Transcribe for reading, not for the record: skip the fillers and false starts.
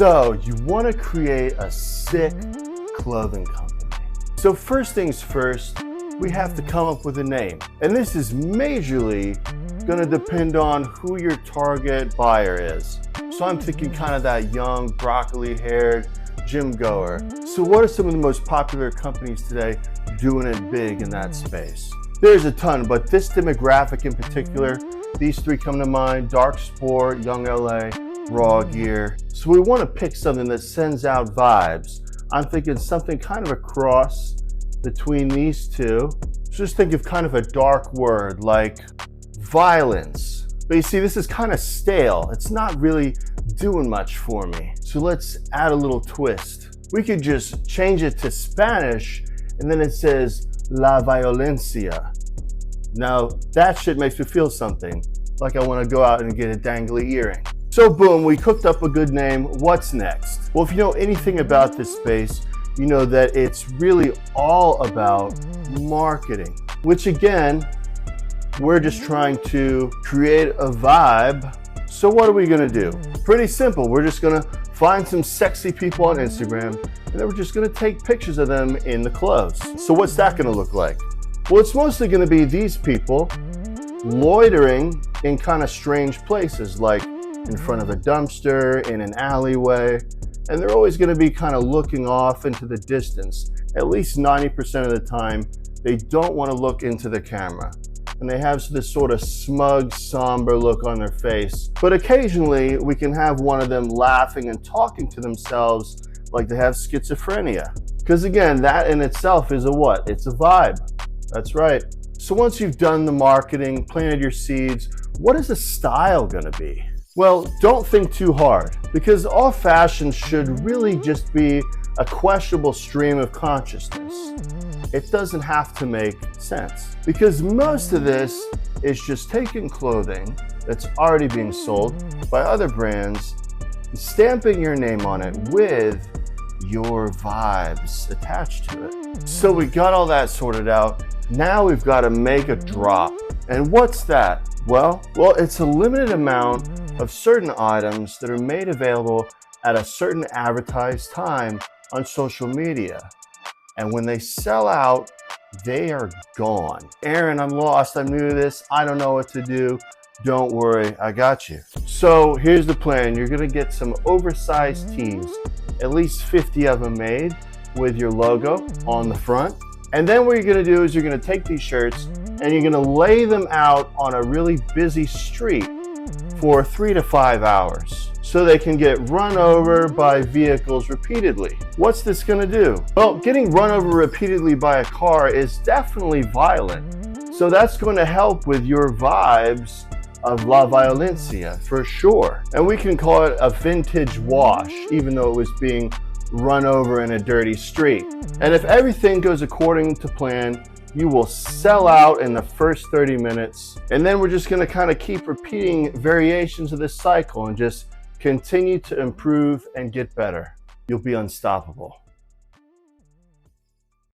So you want to create a sick clothing company. So first things first, we have to come up with a name. And this is majorly going to depend on who your target buyer is. So I'm thinking kind of that young, broccoli-haired gym goer. So what are some of the most popular companies today doing it big in that space? There's a ton, but this demographic in particular, these three come to mind: Dark Sport, Young LA, Raw Gear. So we want to pick something that sends out vibes. I'm thinking something kind of a cross between these two. So just think of kind of a dark word like violence. But you see, this is kind of stale. It's not really doing much for me. So let's add a little twist. We could just change it to Spanish, and then it says La Violencia. Now that shit makes me feel something, like I want to go out and get a dangly earring. So boom, we cooked up a good name. What's next? Well, if you know anything about this space, you know that it's really all about marketing, which again, we're just trying to create a vibe. So what are we gonna do? Pretty simple. We're just gonna find some sexy people on Instagram, and then we're just gonna take pictures of them in the clothes. So what's that gonna look like? Well, it's mostly gonna be these people loitering in kind of strange places, like in front of a dumpster, in an alleyway, and they're always gonna be kind of looking off into the distance. At least 90% of the time, they don't wanna look into the camera. And they have this sort of smug, somber look on their face. But occasionally, we can have one of them laughing and talking to themselves like they have schizophrenia. Because again, that in itself is a what? It's a vibe. That's right. So once you've done the marketing, planted your seeds, what is the style gonna be? Well, don't think too hard, because all fashion should really just be a questionable stream of consciousness. It doesn't have to make sense, because most of this is just taking clothing that's already being sold by other brands and stamping your name on it with your vibes attached to it. So we got all that sorted out. Now we've got to make a drop. And what's that? Well, it's a limited amount of certain items that are made available at a certain advertised time on social media. And when they sell out, they are gone. Aaron, I'm lost. I'm new to this. I don't know what to do. Don't worry, I got you. So here's the plan. You're gonna get some oversized tees, at least 50 of them made with your logo on the front. And then what you're gonna do is you're gonna take these shirts and you're gonna lay them out on a really busy street for 3 to 5 hours so they can get run over by vehicles repeatedly. What's this gonna do? Well, getting run over repeatedly by a car is definitely violent. So that's going to help with your vibes of La Violencia for sure. And we can call it a vintage wash, even though it was being run over in a dirty street. And if everything goes according to plan, you will sell out in the first 30 minutes. And then we're just gonna kind of keep repeating variations of this cycle and just continue to improve and get better. You'll be unstoppable.